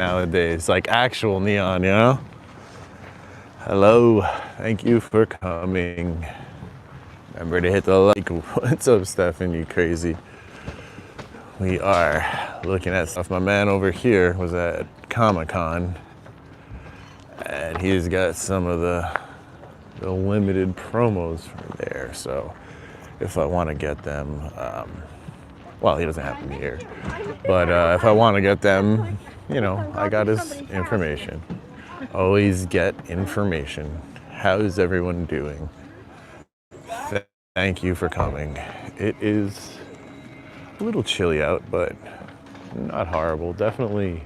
nowadays, like actual neon, you know? Hello, thank you for coming. Remember to hit the like. What's up, Stefan, you crazy? We are looking at stuff. My man over here was at Comic-Con, and he's got some of the limited promos from there. So if I want to get them, well, he doesn't have them here, but if I want to get them, you know, I got his information. Always get information. How's everyone doing? Thank you for coming. It is a little chilly out, but not horrible. Definitely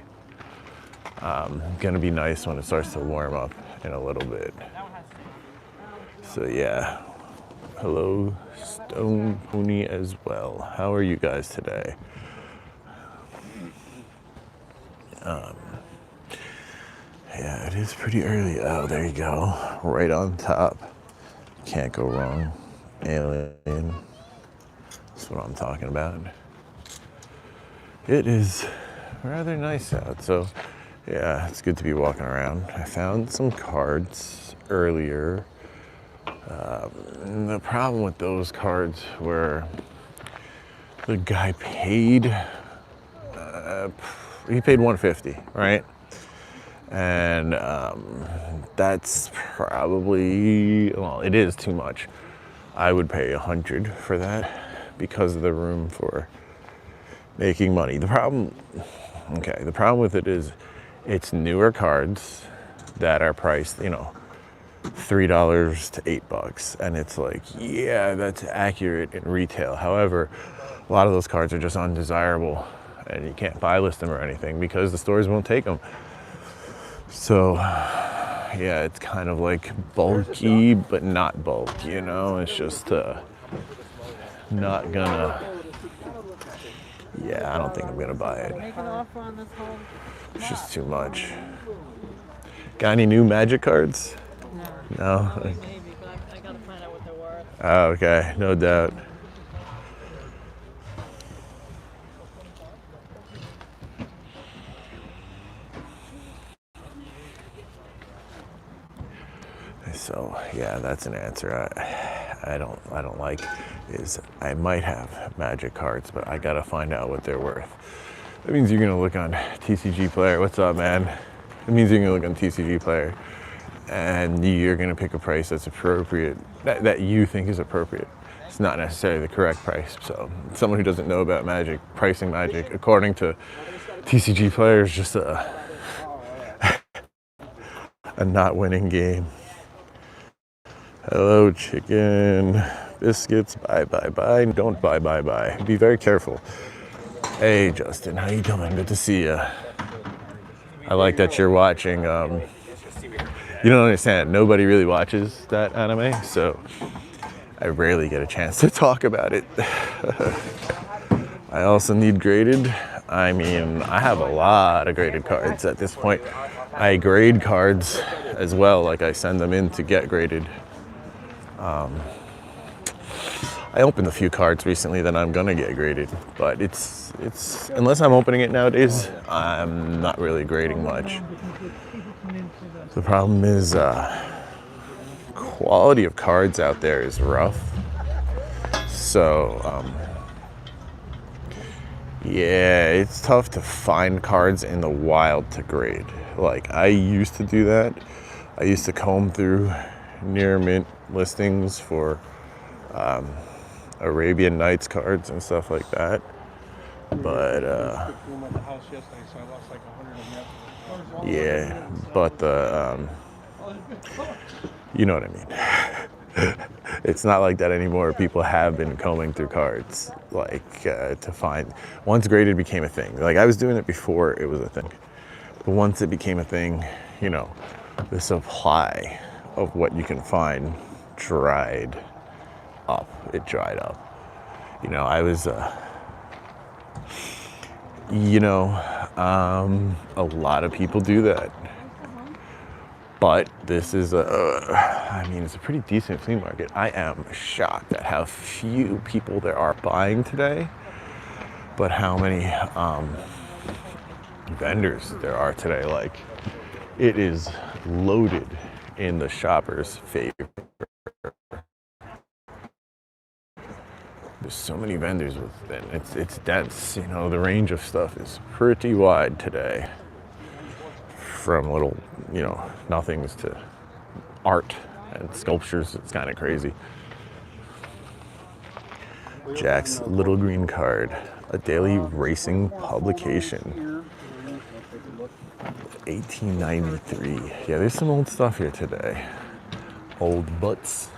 gonna be nice when it starts to warm up in a little bit. So yeah, hello Stone Pony as well. How are you guys today? Yeah, it is pretty early. Oh, there you go. Right on top. Can't go wrong. Alien. That's what I'm talking about. It is rather nice out, so yeah, it's good to be walking around. I found some cards earlier. The problem with those cards were the guy paid, he paid $150, right? And that's probably, well, it is too much. I would pay $100 for that because of the room for making money. The problem with it is it's newer cards that are priced, you know, $3 to $8, and it's like, yeah, that's accurate in retail. However, a lot of those cards are just undesirable, and you can't buy list them or anything because the stores won't take them. So yeah, it's kind of like bulky, but not bulk, you know? It's just not gonna, yeah, I don't think I'm gonna buy it. It's just too much. Got any new Magic cards? No? Maybe, but I gotta find out what they're worth. Oh, okay, no doubt. So yeah, that's an answer. I don't like is I might have Magic cards, but I gotta find out what they're worth. That means you're gonna look on TCG Player. What's up, man? It means you're gonna look on TCG Player, and you're gonna pick a price that's appropriate, that you think is appropriate. It's not necessarily the correct price. So someone who doesn't know about Magic, pricing Magic according to TCG Player is just a not winning game. Hello, chicken biscuits. Bye, bye, bye. Don't buy, bye, bye. Be very careful. Hey, Justin, how you doing? Good to see you. I like that you're watching. You don't understand. Nobody really watches that anime, so I rarely get a chance to talk about it. I also need graded. I mean, I have a lot of graded cards at this point. I grade cards as well, like I send them in to get graded. I opened a few cards recently that I'm gonna get graded, but it's unless I'm opening it nowadays, I'm not really grading much. The problem is quality of cards out there is rough. So yeah, it's tough to find cards in the wild to grade. Like I used to do that. I used to comb through near mint listings for Arabian Nights cards and stuff like that, but yeah, but the you know what I mean. It's not like that anymore. People have been combing through cards like to find. Once graded became a thing. Like I was doing it before it was a thing, but once it became a thing, you know, the supply of what you can find dried up. It dried up. You know, I was, you know, a lot of people do that. But this is I mean, it's a pretty decent flea market. I am shocked at how few people there are buying today, but how many vendors there are today. Like, it is loaded in the shopper's favor. There's so many vendors with it. It's dense. You know, the range of stuff is pretty wide today. From little, you know, nothings to art and sculptures. It's kind of crazy. Jack's Little Green Card, a daily racing publication. 1893. Yeah, there's some old stuff here today. Old butts.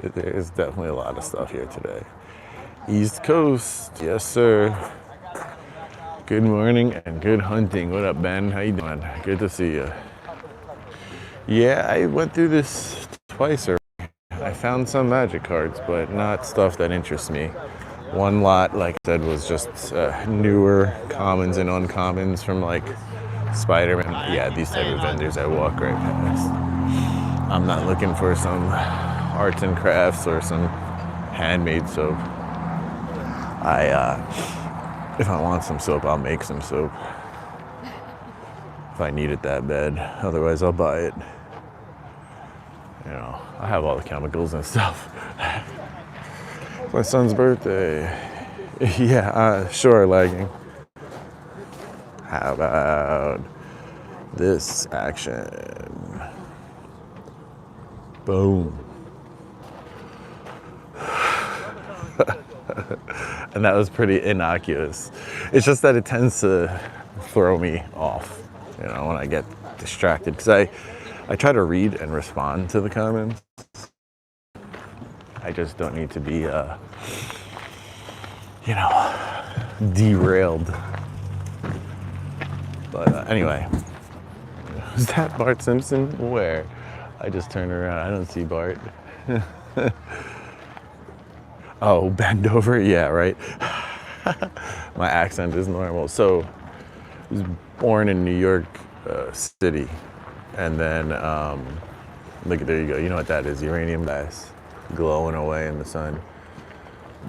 There's definitely a lot of stuff here today. East Coast, yes sir. Good morning and good hunting. What up, Ben? How you doing? Good to see you. Yeah, I went through this twice already. I found some magic cards, but not stuff that interests me. One lot, like I said, was just newer commons and uncommons from like Spider-Man. Yeah, these type of vendors I walk right past. I'm not looking for some arts and crafts or some handmade soap. If I want some soap, I'll make some soap. If I need it that bad. Otherwise, I'll buy it. You know, I have all the chemicals and stuff. It's my son's birthday. Yeah, sure, lagging. How about this action? Boom. And that was pretty innocuous. It's just that it tends to throw me off, you know, when I get distracted. Because I try to read and respond to the comments. I just don't need to be, you know, derailed. But anyway, was that Bart Simpson? Where? I just turned around. I don't see Bart. Oh, bend over? Yeah, right. My accent is normal. So, I was born in New York City. And then, look, there you go. You know what that is, uranium gas glowing away in the sun.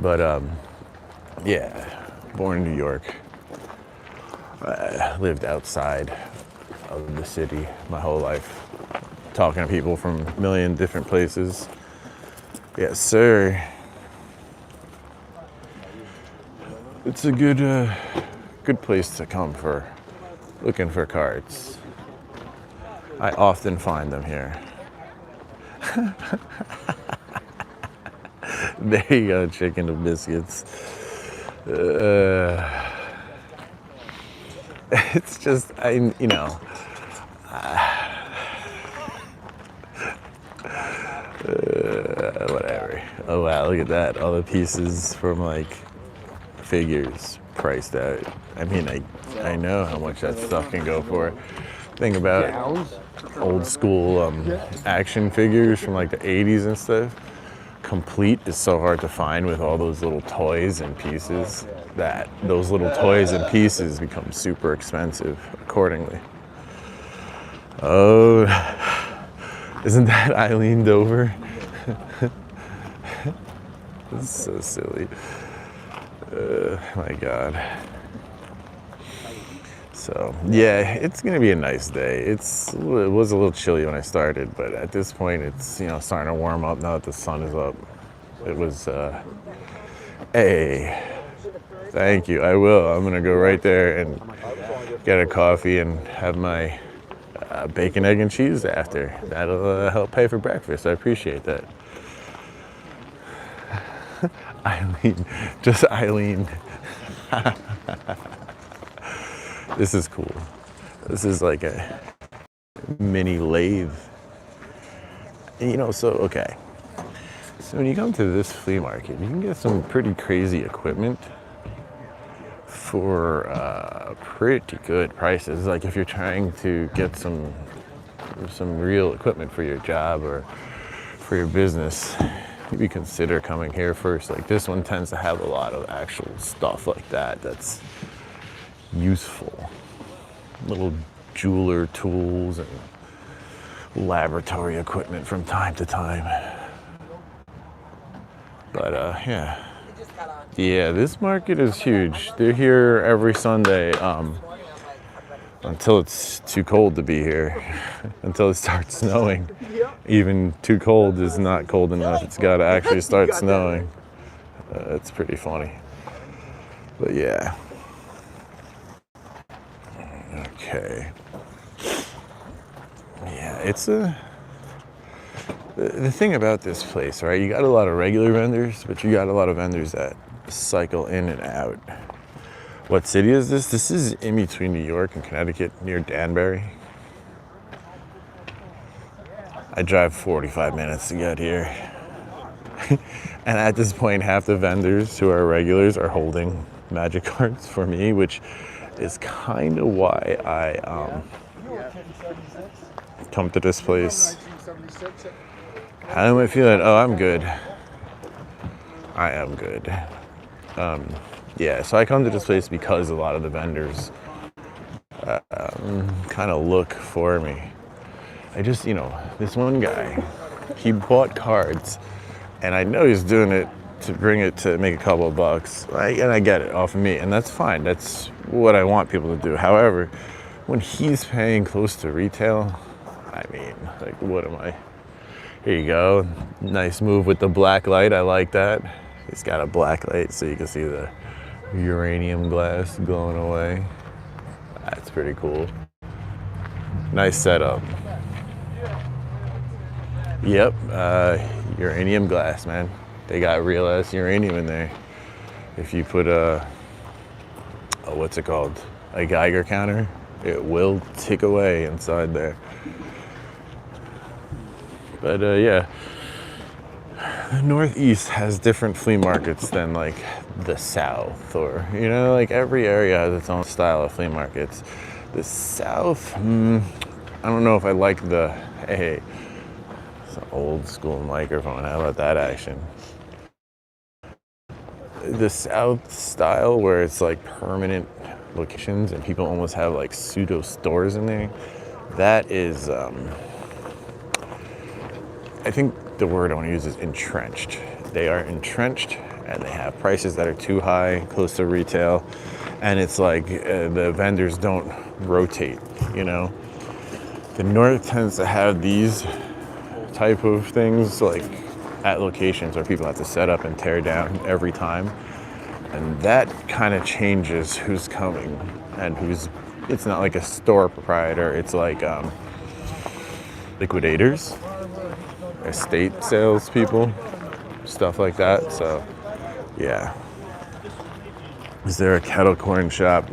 But, yeah, born in New York. Lived outside of the city my whole life. Talking to people from a million different places. Yes, sir. It's a good place to come for looking for cards. I often find them here. There you go, chicken and biscuits. It's just, you know. Whatever. Oh wow, look at that. All the pieces from like figures priced out. I mean, I know how much that stuff can go for. Think about old school action figures from like the 80s and stuff. Complete is so hard to find with all those little toys and pieces that those little toys and pieces become super expensive accordingly. Oh, isn't that Eileen Dover? This is so silly. My God. So yeah, it's gonna be a nice day. It was a little chilly when I started, but at this point it's, you know, starting to warm up now that the sun is up. It was hey, thank you. I will. I'm gonna go right there and get a coffee and have my bacon, egg, and cheese after. That'll help pay for breakfast. I appreciate that. Eileen, just Eileen. This is cool. This is like a mini lathe. And, you know, so, okay. So when you come to this flea market, you can get some pretty crazy equipment for pretty good prices. Like if you're trying to get some real equipment for your job or for your business, maybe consider coming here first. Like this one tends to have a lot of actual stuff like that that's useful. Little jeweler tools and laboratory equipment from time to time. But yeah, Yeah, this market is huge. They're here every Sunday until it's too cold to be here, until it starts snowing. Even too cold is not cold enough. It's got to actually start snowing. It's pretty funny. But yeah. Okay. Yeah, it's the thing about this place, right? You got a lot of regular vendors, but you got a lot of vendors that cycle in and out. What city is this? This is in between New York and Connecticut, near Danbury. I drive 45 minutes to get here. And at this point, half the vendors who are regulars are holding magic cards for me, which is kind of why I come to this place. How am I feeling? Oh, I'm good. I am good. Yeah, so I come to this place because a lot of the vendors kind of look for me. I just, this one guy, he bought cards, and I know he's doing it to bring it to make a couple of bucks, and I get it off of me, and that's fine. That's what I want people to do. However, when he's paying close to retail, I mean, like, what am I? Here you go. Nice move with the black light. I like that. He's got a black light so you can see the uranium glass glowing away. That's pretty cool. Nice setup. Yep, uranium glass, man. They got real ass uranium in there. If you put what's it called? A Geiger counter, it will tick away inside there. But yeah, the Northeast has different flea markets than like the South, or like every area has its own style of flea markets. The South, I don't know if I like hey, it's an old school microphone. How about that action? The South style, where it's like permanent locations and people almost have like pseudo stores in there, that is I think the word I want to use is entrenched. They are entrenched and they have prices that are too high, close to retail, and it's like the vendors don't rotate, The North tends to have these type of things like at locations where people have to set up and tear down every time, and that kind of changes who's coming and it's not like a store proprietor, it's like liquidators, estate salespeople, stuff like that. So yeah. Is there a kettle corn shop?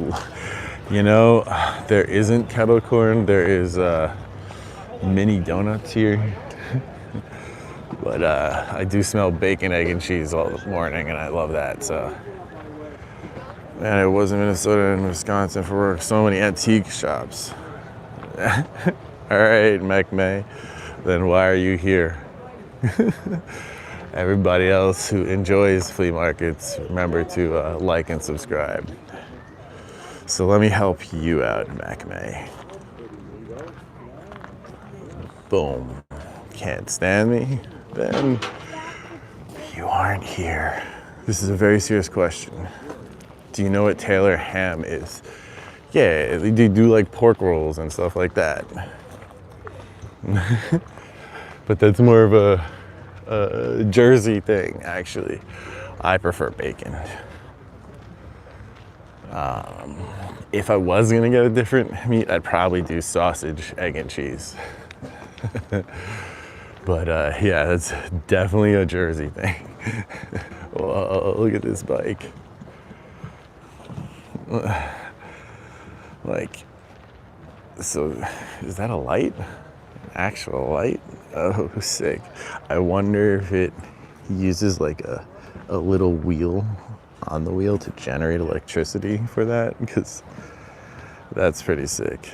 There isn't kettle corn. There is mini donuts here. But I do smell bacon, egg, and cheese all morning, and I love that. So, man, I was in Minnesota and Wisconsin for work. So many antique shops. All right, Mac May. Then why are you here? Everybody else who enjoys flea markets, remember to like and subscribe. So let me help you out, Mac May. Boom. Can't stand me? Then you aren't here. This is a very serious question. Do you know what Taylor ham is? Yeah, they do like pork rolls and stuff like that. But that's more of a Jersey thing, actually. I prefer bacon. If I was gonna get a different meat, I'd probably do sausage, egg, and cheese. But yeah, that's definitely a Jersey thing. Whoa, look at this bike. Like, so is that a light? Actual light? Oh, sick. I wonder if it uses like a little wheel on the wheel to generate electricity for that, because that's pretty sick.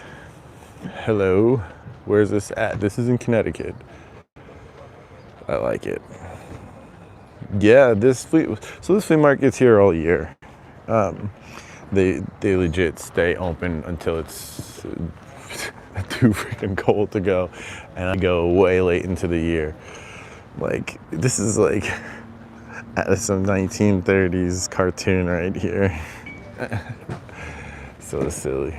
Hello, where's this at? This is in Connecticut. I like it. Yeah, this flea market's here all year. They legit stay open until it's too freaking cold to go, and I go way late into the year. Like, this is like Some 1930s cartoon right here. So silly.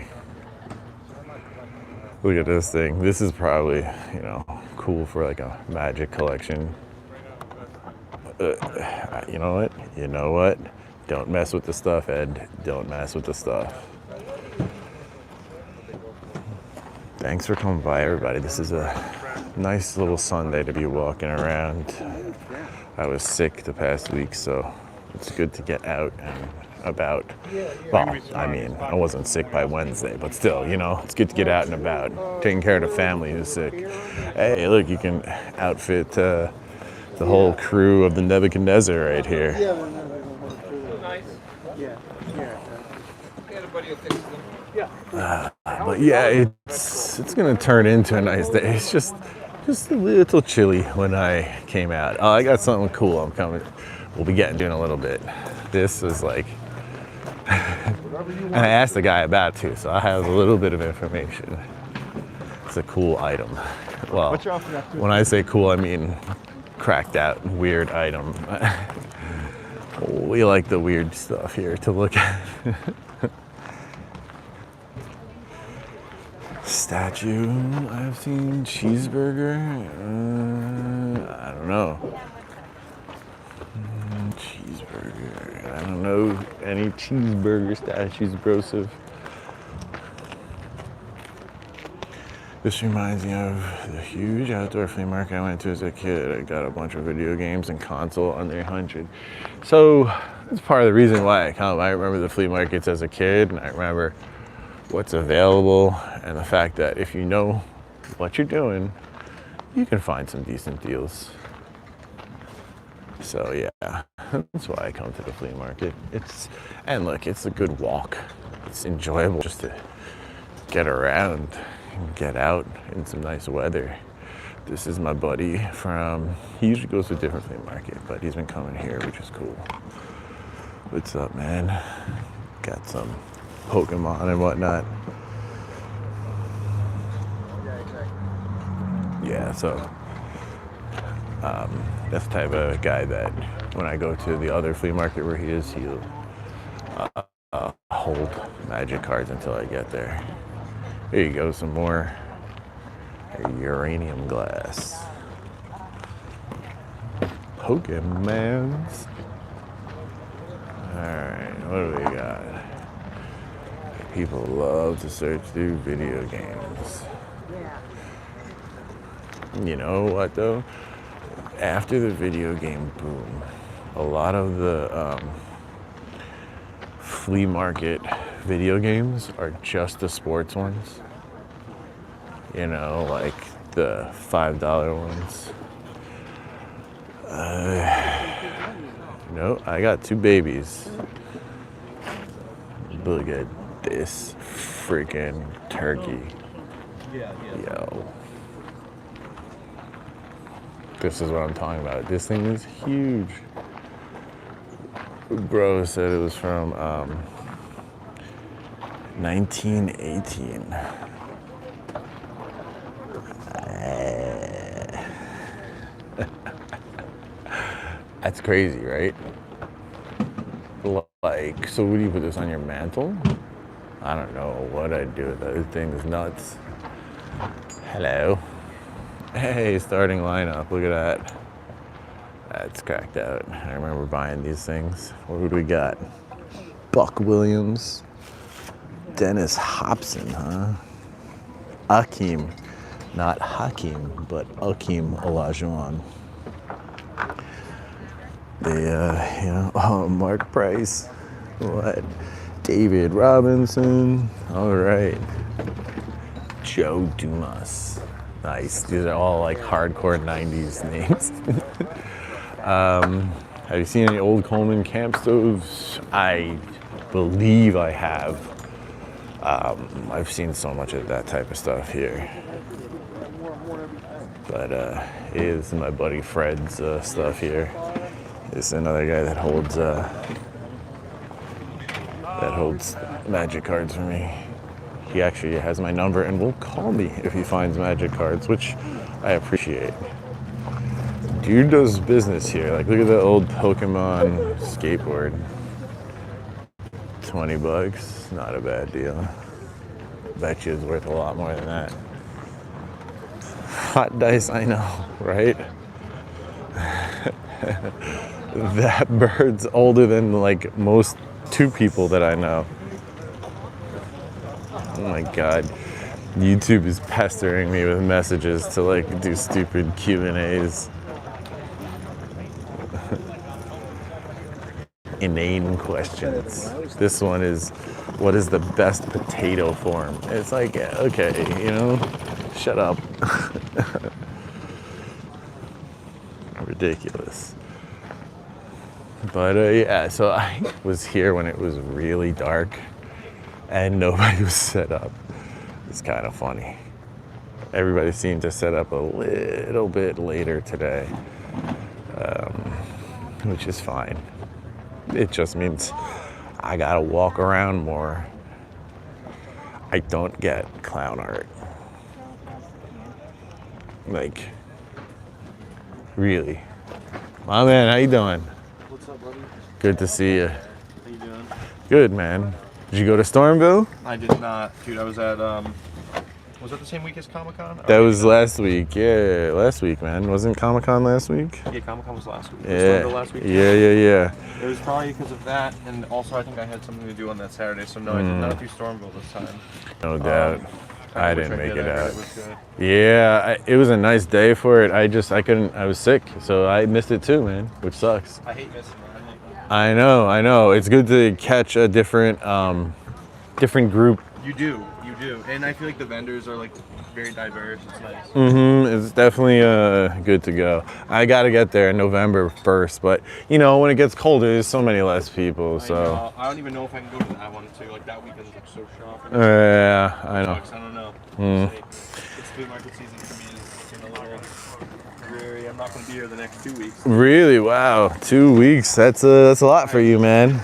Look at this thing. This is probably, you know, cool for like a magic collection. You know what? You know what? Don't mess with the stuff, Ed. Don't mess with the stuff. Thanks for coming by, everybody. This is a nice little Sunday to be walking around. I was sick the past week, so it's good to get out and about. Well, I mean, I wasn't sick by Wednesday, but still, you know, it's good to get out and about, taking care of the family who's sick. Hey, look, you can outfit the whole crew of the Nebuchadnezzar right here. But yeah, it's gonna turn into a nice day. It's just a little chilly when I came out. Oh, I got something cool I'm coming. We'll be getting to in a little bit. This is like, and I asked the guy about it too, so I have a little bit of information. It's a cool item. Well, when I say cool, I mean cracked out, weird item. We like the weird stuff here to look at. Statue, I've seen cheeseburger. I don't know. Cheeseburger. I don't know any cheeseburger statues, brosive. This reminds me of the huge outdoor flea market I went to as a kid. I got a bunch of video games and console under 100. So that's part of the reason why I come. I remember the flea markets as a kid, and I remember what's available, and the fact that if you know what you're doing, you can find some decent deals. So yeah, that's why I come to the flea market. And look, it's a good walk. It's enjoyable just to get around and get out in some nice weather. This is my buddy he usually goes to a different flea market, but he's been coming here, which is cool. What's up, man? Got some Pokemon and whatnot. Yeah, so that's the type of guy that when I go to the other flea market where he is, he'll hold magic cards until I get there. Here you go, some more uranium glass. Pokemons. Alright, what do we got? People love to search through video games. You know what though? After the video game boom, a lot of the flea market video games are just the sports ones. You know, like the $5 ones. No, I got two babies. Look at this freaking turkey. Yo. This is what I'm talking about. This thing is huge. Bro said it was from 1918. That's crazy, right? Like, so would you put this on your mantle? I don't know what I'd do with that. This thing is nuts. Hello. Hey, starting lineup. Look at that. That's cracked out. I remember buying these things. What would we got? Buck Williams. Dennis Hobson, huh? Akeem. Not Hakeem, but Akeem Olajuwon. Mark Price. What? David Robinson. All right. Joe Dumas. Nice. These are all like hardcore 90s names. Have you seen any old Coleman camp stoves? I believe I have. I've seen so much of that type of stuff here. But is my buddy Fred's stuff here. This is another guy that holds magic cards for me. He actually has my number and will call me if he finds magic cards, which I appreciate. Dude does business here. Like, look at the old Pokemon skateboard. 20 bucks, not a bad deal. Bet you it's worth a lot more than that. Hot dice, I know, right? That bird's older than like most 2 people that I know. Oh my God. YouTube is pestering me with messages to like do stupid Q&As. Inane questions. This one is, what is the best potato form? It's like, okay, you know, shut up. Ridiculous. But yeah, so I was here when it was really dark and nobody was set up. It's kind of funny. Everybody seemed to set up a little bit later today, which is fine. It just means I gotta walk around more. I don't get clown art. Like, really. My man, how you doing? What's up, buddy? Good to see you. How you doing? Good, man. Did you go to Stormville? I did not. Dude, I was at, was that the same week as Comic-Con? That was last week. Yeah, last week, man. Wasn't Comic-Con last week? Yeah, Comic-Con was last week. Yeah. Was last week? Yeah. It was probably because of that, and also I think I had something to do on that Saturday, so no, I did not do Stormville this time. No doubt. I wish didn't make did. it I heard out. It was good. Yeah, it was a nice day for it. I couldn't, I was sick, so I missed it too, man, which sucks. I hate missing it. I know. It's good to catch a different group. You do. And I feel like the vendors are like very diverse. It's nice. It's definitely good to go. I gotta get there November 1st, but you know, when it gets colder, there's so many less people, so. I don't even know if I can go to that one too. Like that weekend is like so sharp. Yeah, I know. I don't know. We'll see. It's flea market season for me is looking a little dreary. I'm not going to be here the next 2 weeks. Really? Wow, 2 weeks. That's a lot for you, man.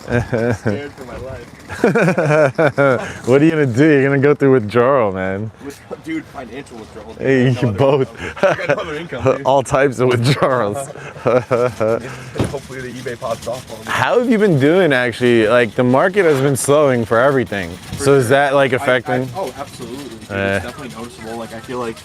I'm scared for my life. What are you gonna do? You're gonna go through withdrawal, man. Dude, financial withdrawal. Hey, you both. I got no other income, dude. All types of withdrawals. Hopefully the eBay pops off on me. How have you been doing, actually? Like, the market has been slowing for everything. So is that, like, affecting? Oh, absolutely. Dude, it's definitely noticeable. Like, I feel like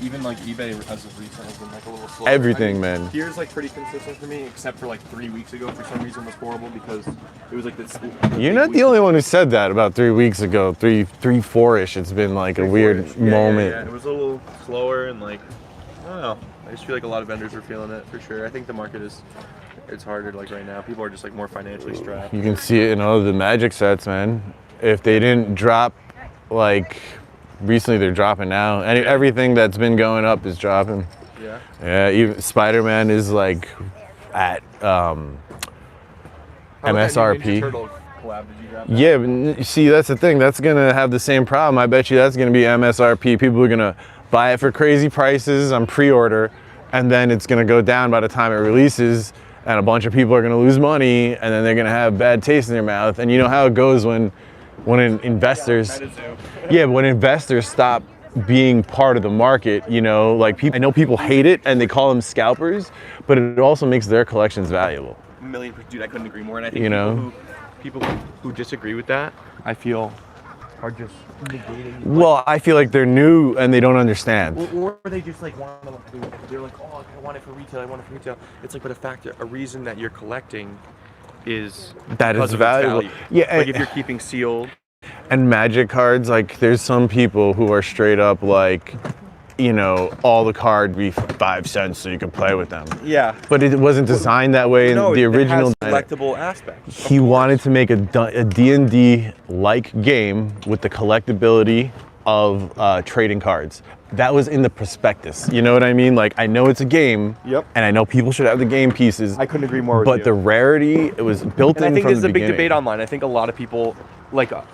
even like eBay as of recent has been like a little slow. Everything, man. Here's like pretty consistent for me, except for like 3 weeks ago for some reason was horrible because it was like this. You're not the only one who said that about 3 weeks ago. 4-ish. It's been like a weird moment. Yeah, it was a little slower and like, I don't know. I just feel like a lot of vendors are feeling it for sure. I think the market it's harder like right now. People are just like more financially strapped. You can see it in all of the Magic sets, man. If they didn't drop, like, recently, they're dropping now. And everything that's been going up is dropping. Yeah. Yeah, even Spider-Man is like at MSRP. Ninja Turtle collab, did you grab that? Yeah, but see, that's the thing. That's gonna have the same problem. I bet you that's gonna be MSRP. People are gonna buy it for crazy prices on pre-order, and then it's gonna go down by the time it releases, and a bunch of people are gonna lose money, and then they're gonna have bad taste in their mouth. And you know how it goes when investors, but when investors stop being part of the market, you know, like people, I know people hate it and they call them scalpers, but it also makes their collections valuable. Dude, I couldn't agree more. And I think You know? people who disagree with that, I feel, are just negating. Well, I feel like they're new and they don't understand. Or they just like want to, they're like, oh, I want it for retail, It's like, but a reason that you're collecting is That is because of its valuable. value. Yeah, Like if you're keeping sealed. And Magic cards, like, there's some people who are straight up like, you know, all the card be 5 cents so you can play with them. Yeah. But it wasn't designed that way in the original. It has collectible aspects. He wanted to make a D&D-like game with the collectability of trading cards. That was in the prospectus. You know what I mean? Like, I know it's a game. Yep. And I know people should have the game pieces. I couldn't agree more with you. But the rarity, it was built in from the beginning. And I think there's a big debate online. I think a lot of people, like, a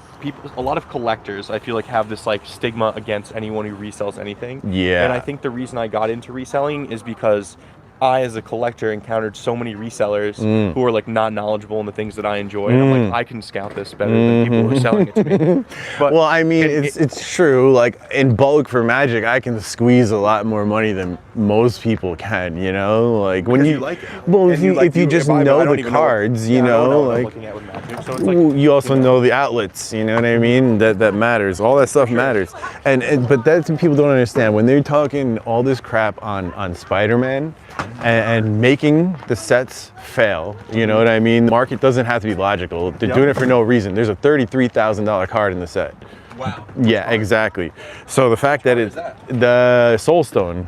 lot of collectors, I feel like, have this like stigma against anyone who resells anything. Yeah. And I think the reason I got into reselling is because I, as a collector, encountered so many resellers who are like not knowledgeable in the things that I enjoy. And I'm like, I can scout this better than people who are selling it to me. But well, I mean, it's true. Like in bulk for Magic, I can squeeze a lot more money than most people can. You know, like when you like it. well, And if you just know the cards, you know, like looking at with Magic. So it's like, you also know the outlets. You know what I mean? That matters. All that stuff matters. And but that's what people don't understand when they're talking all this crap on Spider-Man. And making the sets fail, you know what I mean? The market doesn't have to be logical. They're doing it for no reason. There's a $33,000 card in the set. wow. Yeah, exactly. So the fact that it's the Soul Stone.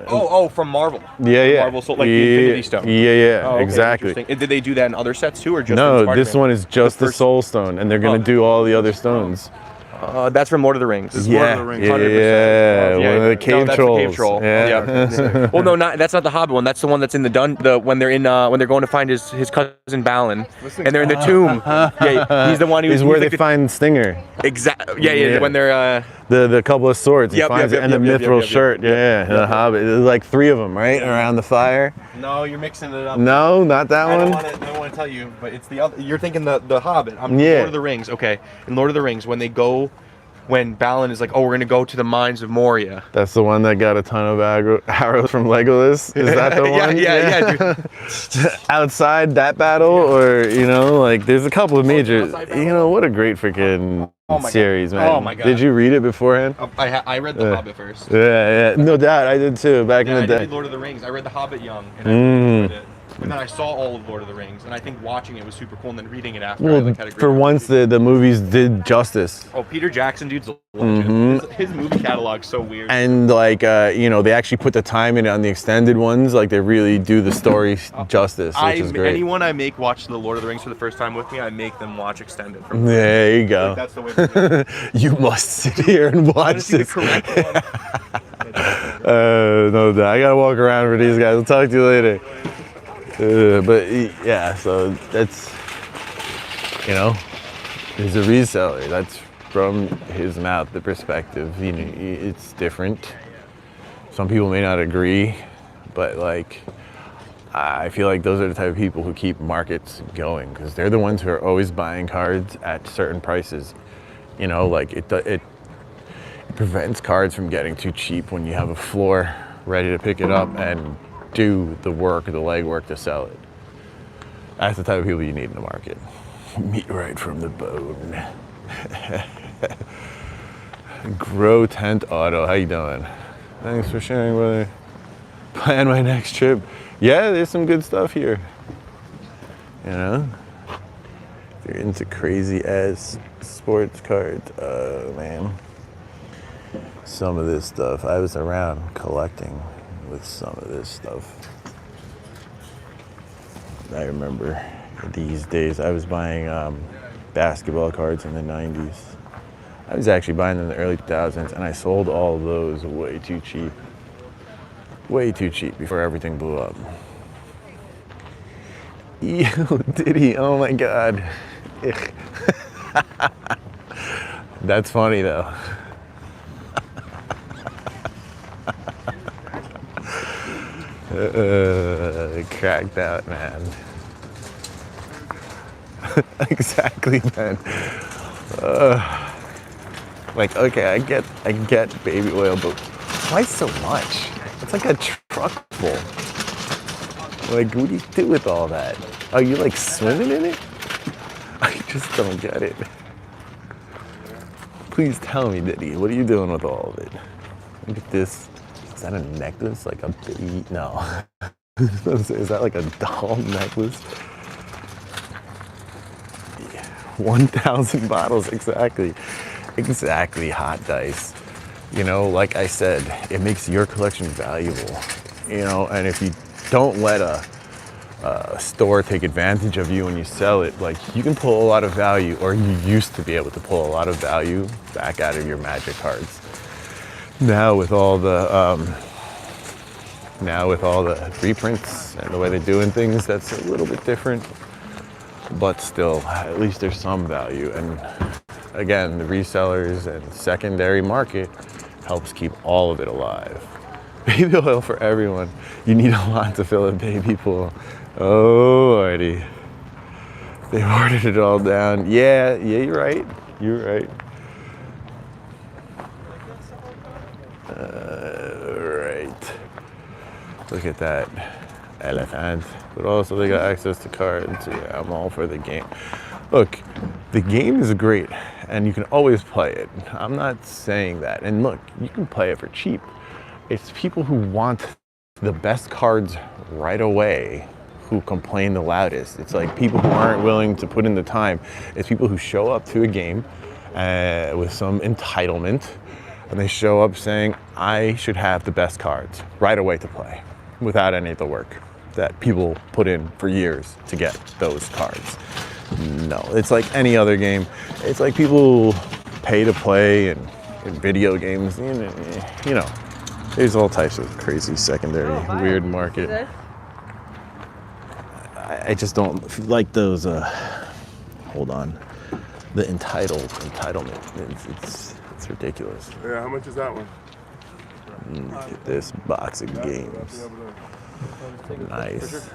Oh, from Marvel. Yeah. Marvel Soul, like the Infinity Stone. Yeah, Oh, okay, exactly. interesting. And did they do that in other sets too, or just in No, Spider-Man? this one is just the Soul Stone, and they're gonna do all the other stones. That's from Lord of the Rings. Yeah, Lord of the Rings. yeah, 100%. one of the cave no, that's trolls. The cave troll. Yeah. Well, no, that's not the Hobbit one. That's the one that's in the when they're going to find his cousin Balin, and they're in the tomb. Yeah, he's the one who's Is where they like find Stinger. Exactly. Yeah. When they're The couple of swords. He Yep, finds yep, it, and yep, the yep, mithril yep, shirt. Yeah, the Hobbit. There's like 3 of them, right, around the fire. No, you're mixing it up. No, not that I one. don't want to tell you, but it's the other. you're thinking the Hobbit. I'm Yeah. Lord of the Rings. Okay, in Lord of the Rings, when Balin is like, oh, we're gonna go to the mines of Moria. That's the one that got a ton of arrows from Legolas. Is that the one? Yeah, dude. Outside that battle, or you know, like there's a couple of major. outside battle? You know, what a great freaking Oh my series, God. man. Oh my God. Did you read it beforehand? I read the Hobbit first. Yeah, no doubt. I did too back Yeah, in I the did day. Lord of the Rings. I read the Hobbit young, and I really enjoyed it. And then I saw all of Lord of the Rings, and I think watching it was super cool, and then reading it after. I Well, like had a great for once, appreciation. the movies did justice. Oh, Peter Jackson, dude's a legend. His movie catalog's so weird. And like you know, they actually put the time in on the extended ones. Like they really do the story justice, which is great. Anyone I make watch the Lord of the Rings for the first time with me, I make them watch extended. From There you go. like, that's the way. To do it. You must sit here and I watch wanna see the this. correct one. No doubt. I gotta walk around for these guys. I'll talk to you later. But yeah, so that's, you know, he's a reseller. That's from his mouth, the perspective. You know, it's different. Some people may not agree, but like, I feel like those are the type of people who keep markets going because they're the ones who are always buying cards at certain prices. You know, like it prevents cards from getting too cheap when you have a floor ready to pick it up and do the work, the legwork to sell it. That's the type of people you need in the market. Meat right from the bone. Grow Tent Auto, how you doing? Thanks for sharing, brother. Plan my next trip. Yeah, there's some good stuff here. You know? If you're into crazy ass sports cards, man. Some of this stuff, I was around collecting with some of this stuff. I remember these days I was buying basketball cards in the 90s. I was actually buying them in the early 2000s and I sold all of those way too cheap. Way too cheap before everything blew up. Ew, Diddy, oh my God. That's funny though. Cracked out, man. Exactly, man. Like, okay, I get baby oil, but why so much? It's like a truck full. Like, what do you do with all that? Are you like swimming in it? I just don't get it. Please tell me, Diddy, what are you doing with all of it? Look at this. Is that a necklace? Like a baby? No. Is that like a doll necklace? Yeah. 1,000 bottles, exactly. Exactly, hot dice. You know, like I said, it makes your collection valuable. You know, and if you don't let a store take advantage of you when you sell it, like you can pull a lot of value, or you used to be able to pull a lot of value back out of your Magic cards. Now with all the reprints and the way they're doing things, that's a little bit different. But still, at least there's some value. And again, the resellers and secondary market helps keep all of it alive. Baby oil for everyone. You need a lot to fill a baby pool. Oh, lordy. They ordered it all down. Yeah, you're right. You're right. Right. Look at that elephant. But also they got access to cards. Yeah, I'm all for the game. Look, the game is great and you can always play it. I'm not saying that. And look, you can play it for cheap. It's people who want the best cards right away who complain the loudest. It's like people who aren't willing to put in the time. It's people who show up to a game with some entitlement and they show up saying, I should have the best cards right away to play without any of the work that people put in for years to get those cards. No, it's like any other game. It's like people pay to play in video games, you know. There's all types of crazy secondary, weird market. I just don't like those, hold on, the entitlement. It's ridiculous. Yeah, how much is that one? Look at this box of games. Nice.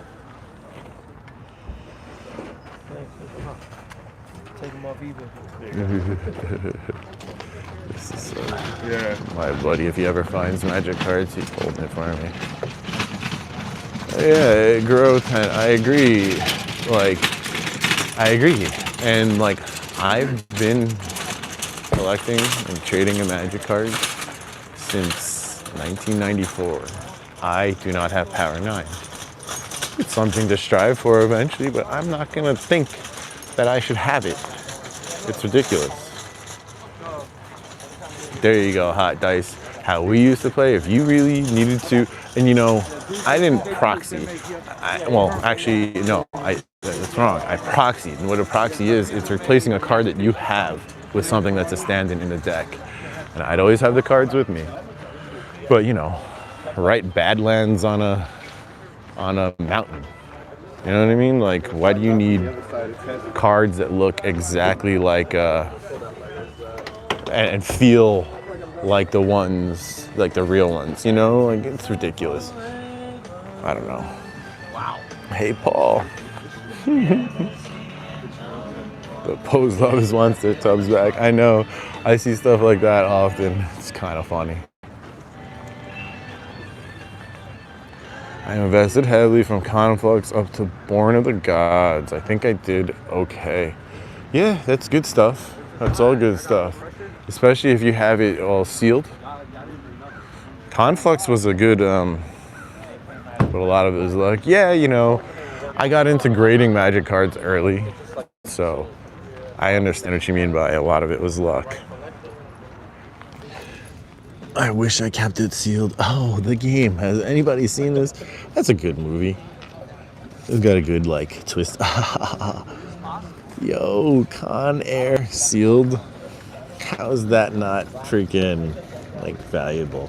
Take them off eBay. This is Yeah. my buddy. If he ever finds magic cards, he's holding it for me. Yeah, growth, and I agree. Like, I agree. And like, I've been collecting and trading in magic cards since 1994. I do not have Power 9. It's something to strive for eventually, but I'm not gonna think that I should have it. It's ridiculous. There you go, hot dice. How we used to play, if you really needed to, and you know, I didn't proxy. Well, actually, no, that's wrong. I proxied, and what a proxy is, it's replacing a card that you have with something that's a stand-in in the deck. And I'd always have the cards with me. But you know, write Badlands on a mountain. You know what I mean? Like, why do you need cards that look exactly like and feel like the ones, like the real ones, you know? Like, it's ridiculous. I don't know. Wow. Hey, Paul. The post office wants their tubs back. I know. I see stuff like that often. It's kind of funny. I invested heavily from Conflux up to Born of the Gods. I think I did okay. Yeah, that's good stuff. That's all good stuff. Especially if you have it all sealed. Conflux was a good, but a lot of it was luck. Yeah, you know, I got into grading magic cards early, so I understand what you mean by a lot of it was luck. I wish I kept it sealed. Oh, The Game. Has anybody seen this? That's a good movie. It's got a good, like, twist. Yo, Con Air sealed. How is that not freaking, like, valuable?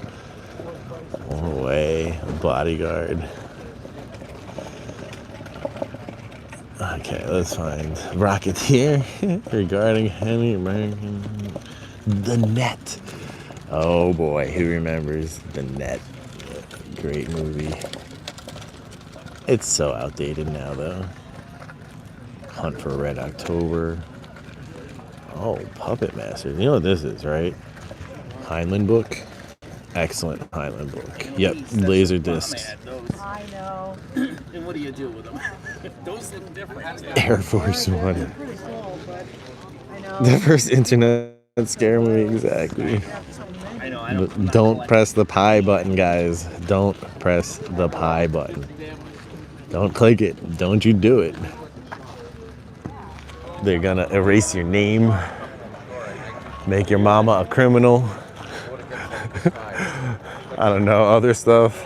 Oh, way. Bodyguard. Okay, let's find Rocketeer regarding Henry American. The Net. Oh boy, who remembers The Net? Great movie. It's so outdated now though. Hunt for Red October. Oh, Puppet Master. You know what this is, right? Heinlein book. Excellent Heinlein book. Yep, laser discs. I know. And what do you do with them? Those look different. Air Force One. They're pretty cool, but I know. The first internet scare movie, exactly. I know. I don't. Don't press the pie button, guys. Don't press the pie button. Don't click it. Don't you do it. They're gonna erase your name, make your mama a criminal. I don't know, other stuff.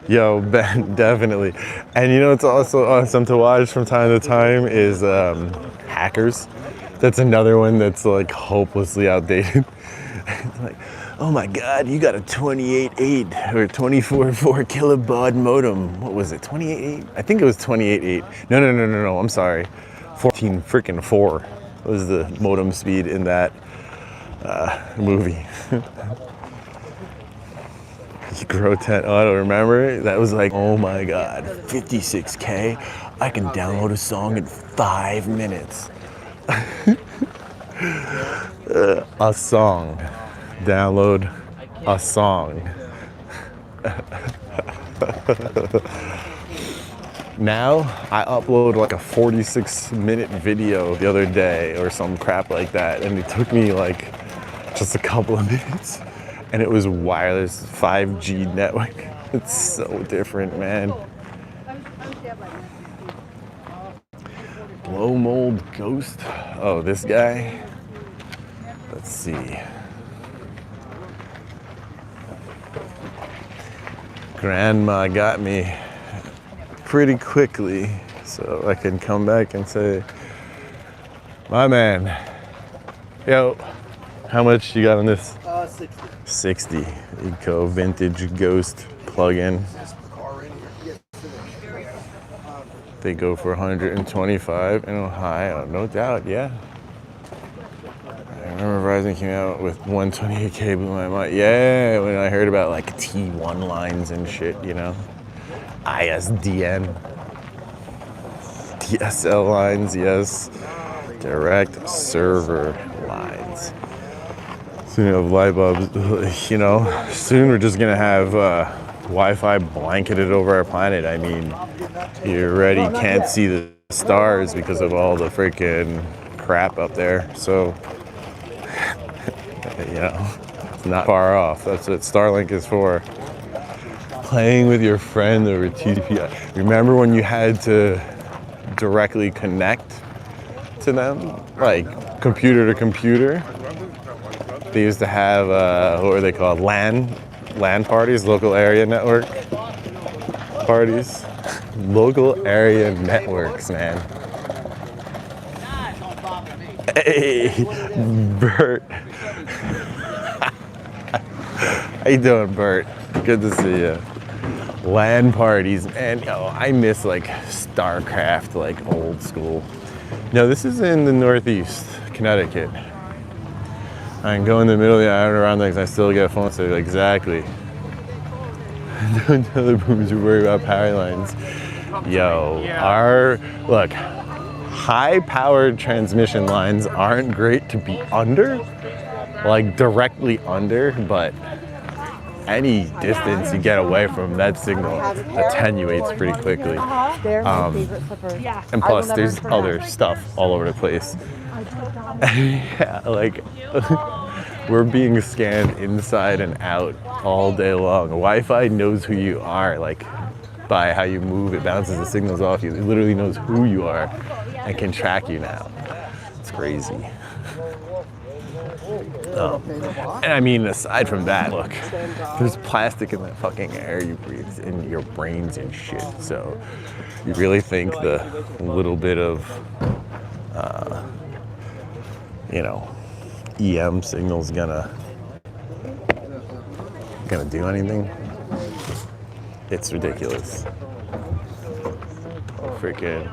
Yo, Ben, definitely. And you know what's also awesome to watch from time to time is Hackers. That's another one that's like hopelessly outdated. It's like, oh my God, you got a 28.8 or 24.4 kilobaud modem. What was it, 28.8? I think it was 28.8. No, I'm sorry. 14 freaking 4 was the modem speed in that. movie. Grow 10 Auto, remember? That was like, oh my God, 56K? I can download a song in 5 minutes. A song. Download a song. Now, I upload like a 46-minute video the other day or some crap like that, and it took me like just a couple of minutes, and it was wireless 5G network. It's so different, man. Blow mold ghost. Oh, this guy. Let's see. Grandma got me pretty quickly, so I can come back and say, my man, yo, how much you got on this? 60. 60. Eco vintage ghost plug-in. They go for 125 in Ohio, no doubt, yeah. I remember Verizon came out with 128K, blew my mind. Yeah, when I heard about like T1 lines and shit, you know. ISDN. DSL lines, yes. Direct server lines. Soon you have light bulbs, you know. Soon we're just gonna have Wi-Fi blanketed over our planet. I mean, you already can't see the stars because of all the freaking crap up there. So, you know, it's not far off. That's what Starlink is for. Playing with your friend over TDP. Remember when you had to directly connect to them? Like computer to computer? They used to have, what were they called? LAN parties, local area network parties. Local area networks, man. Hey, Bert. How you doing, Bert? Good to see you. LAN parties, man. Yo, I miss like StarCraft, like old school. No, this is in the Northeast, Connecticut. I can go in the middle of the island around things, I still get a phone signal. Exactly. Don't tell the boomers you worry about power lines. Yo, look, high-powered transmission lines aren't great to be under, like directly under, but any distance you get away from that signal attenuates pretty quickly. They're my favorite slippers. And plus, there's other stuff all over the place. Yeah, like we're being scanned inside and out all day long. Wi-Fi knows who you are, like by how you move, it bounces the signals off you. It literally knows who you are and can track you now. It's crazy. And I mean, aside from that, look, there's plastic in that fucking air you breathe, in your brains and shit. So you really think the little bit of, you know, EM signal's gonna do anything? It's ridiculous. Freaking,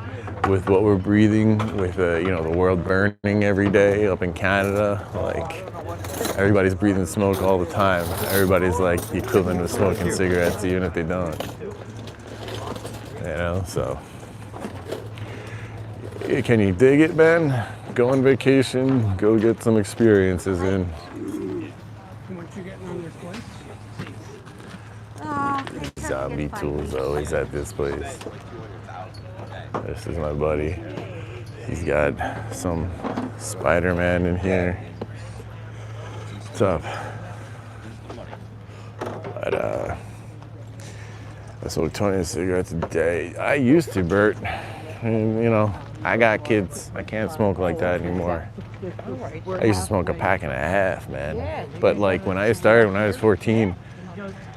with what we're breathing, with you know, the world burning every day up in Canada, like everybody's breathing smoke all the time. Everybody's like the equivalent of smoking cigarettes, even if they don't. You know, so can you dig it, man? Go on vacation, go get some experiences in. What you getting on this place? Zombie tools always at this place. This is my buddy. He's got some Spider-Man in here. What's up? But I smoke 20 cigarettes a day. I used to, Bert. And, you know, I got kids. I can't smoke like that anymore. I used to smoke a pack and a half, man. But like when I started, when I was 14,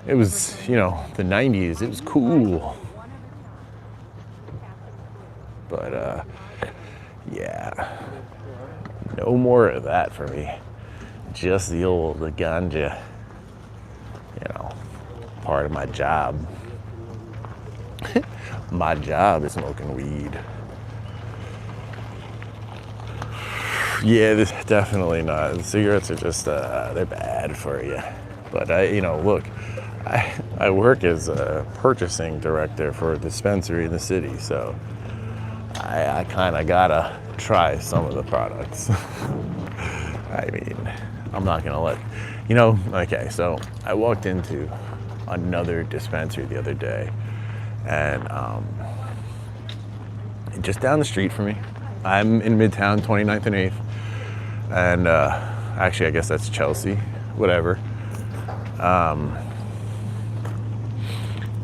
it was, you know, the 90s. It was cool. But yeah, no more of that for me. Just the ganja, you know, part of my job. My job is smoking weed. Yeah, this, definitely not. Cigarettes are just, they're bad for you. But look, I work as a purchasing director for a dispensary in the city, so I kind of gotta try some of the products. I mean, I'm not gonna let, okay, so I walked into another dispensary the other day, and just down the street from me, I'm in Midtown, 29th and 8th, and actually I guess that's Chelsea, whatever.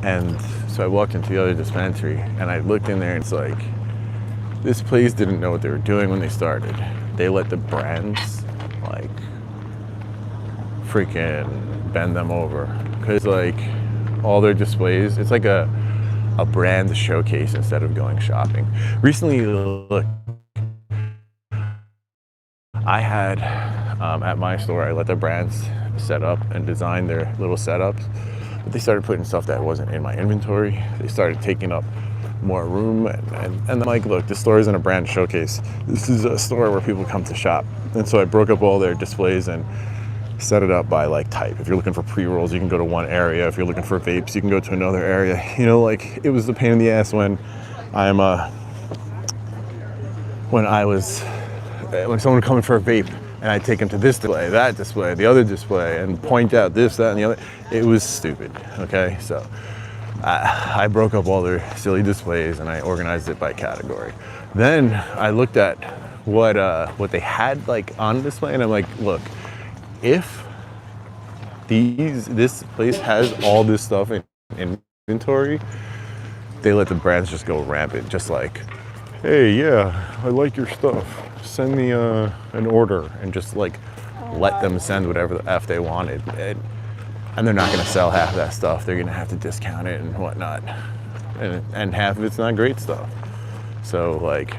And so I walked into the other dispensary, and I looked in there, and it's like, this place didn't know what they were doing when they started. They let the brands, like, freaking bend them over. Because, like, all their displays, it's like a brand showcase instead of going shopping. Recently, look, I had, at my store, I let the brands set up and design their little setups. But they started putting stuff that wasn't in my inventory. They started taking up more room, and I'm like, look, this store isn't a brand showcase. This is a store where people come to shop. And so I broke up all their displays and set it up by like type. If you're looking for pre-rolls, you can go to one area. If you're looking for vapes, you can go to another area. Like, it was a pain in the ass when when someone would come in for a vape, and I'd take them to this display, that display, the other display, and point out this, that, and the other. It was stupid, okay? So I broke up all their silly displays, and I organized it by category. Then I looked at what they had, like, on display, and I'm like, look, if this place has all this stuff in inventory, they let the brands just go rampant, just like, hey, yeah, I like your stuff. Send me an order, and just like let them send whatever the F they wanted. And they're not gonna sell half of that stuff. They're gonna have to discount it and whatnot. And half of it's not great stuff. So, like,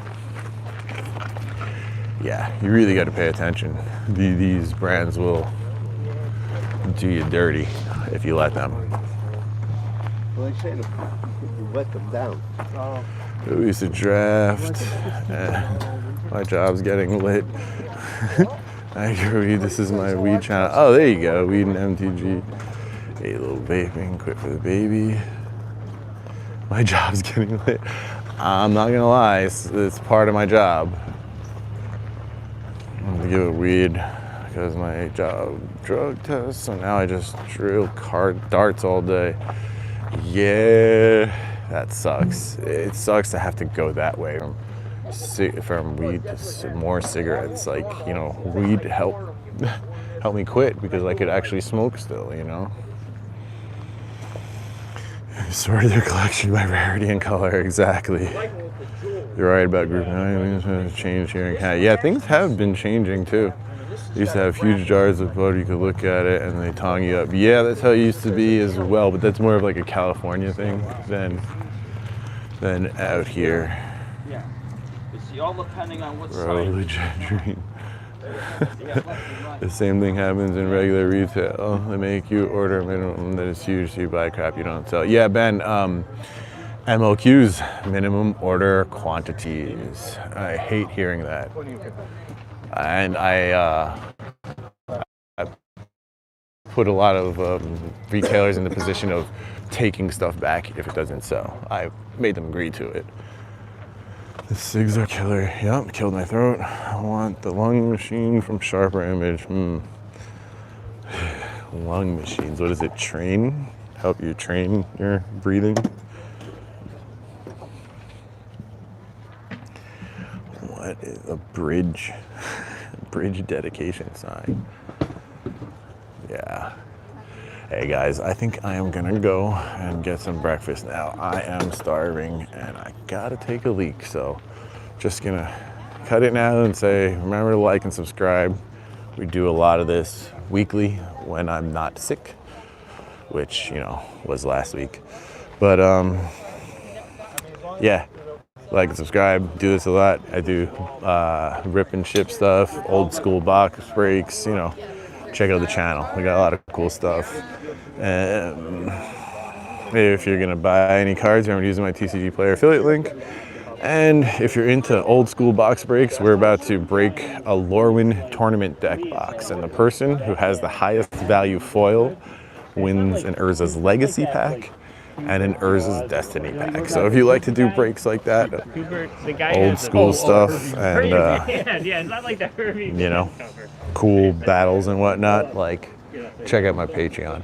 yeah, you really gotta pay attention. These brands will do you dirty if you let them. Well, they say you let them down. We used to draft. My job's getting lit. I agree, this is my weed channel. Oh, there you go, weed and MTG. A little vaping, quit for the baby. My job's getting lit. I'm not gonna lie, it's part of my job. I'm gonna give it weed because my job drug test, so now I just drill darts all day. Yeah, that sucks. It sucks to have to go that way from weed to more cigarettes. Like, weed helped me quit because I could actually smoke still, Sorted their collection by rarity and color, exactly. You're right about group 9, things change here in Canada. Yeah, things have been changing too. They used to have huge jars of butter, you could look at it and they tong you up. Yeah, that's how it used to be as well, but that's more of like a California thing than out here. Yeah. It's all depending on what side. The same thing happens in regular retail. They make you order a minimum that is huge, so you buy crap you don't sell. Yeah, Ben, MOQs, minimum order quantities. I hate hearing that. And I put a lot of retailers in the position of taking stuff back if it doesn't sell. I made them agree to it. The cigs are killer. Yep, killed my throat. I want the lung machine from Sharper Image. Lung machines, what is it? Help you train your breathing? What is a bridge? Bridge dedication sign. Yeah. Hey guys, I think I am gonna go and get some breakfast now. I am starving and I gotta take a leak, so just gonna cut it now and say, remember to like and subscribe. We do a lot of this weekly when I'm not sick, which, was last week. But yeah, like and subscribe, do this a lot. I do rip and ship stuff, old school box breaks, check out the channel. We got a lot of cool stuff. And if you're gonna buy any cards, remember to use my TCG Player affiliate link. And if you're into old school box breaks, we're about to break a Lorwyn tournament deck box. And the person who has the highest value foil wins an Urza's Legacy pack and an Urza's Destiny pack. So if you like to do breaks like that, old school stuff, and you know, cool battles and whatnot, like, check out my Patreon.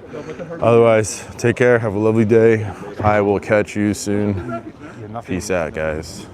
Otherwise, take care, have a lovely day. I will catch you soon. Peace out, guys.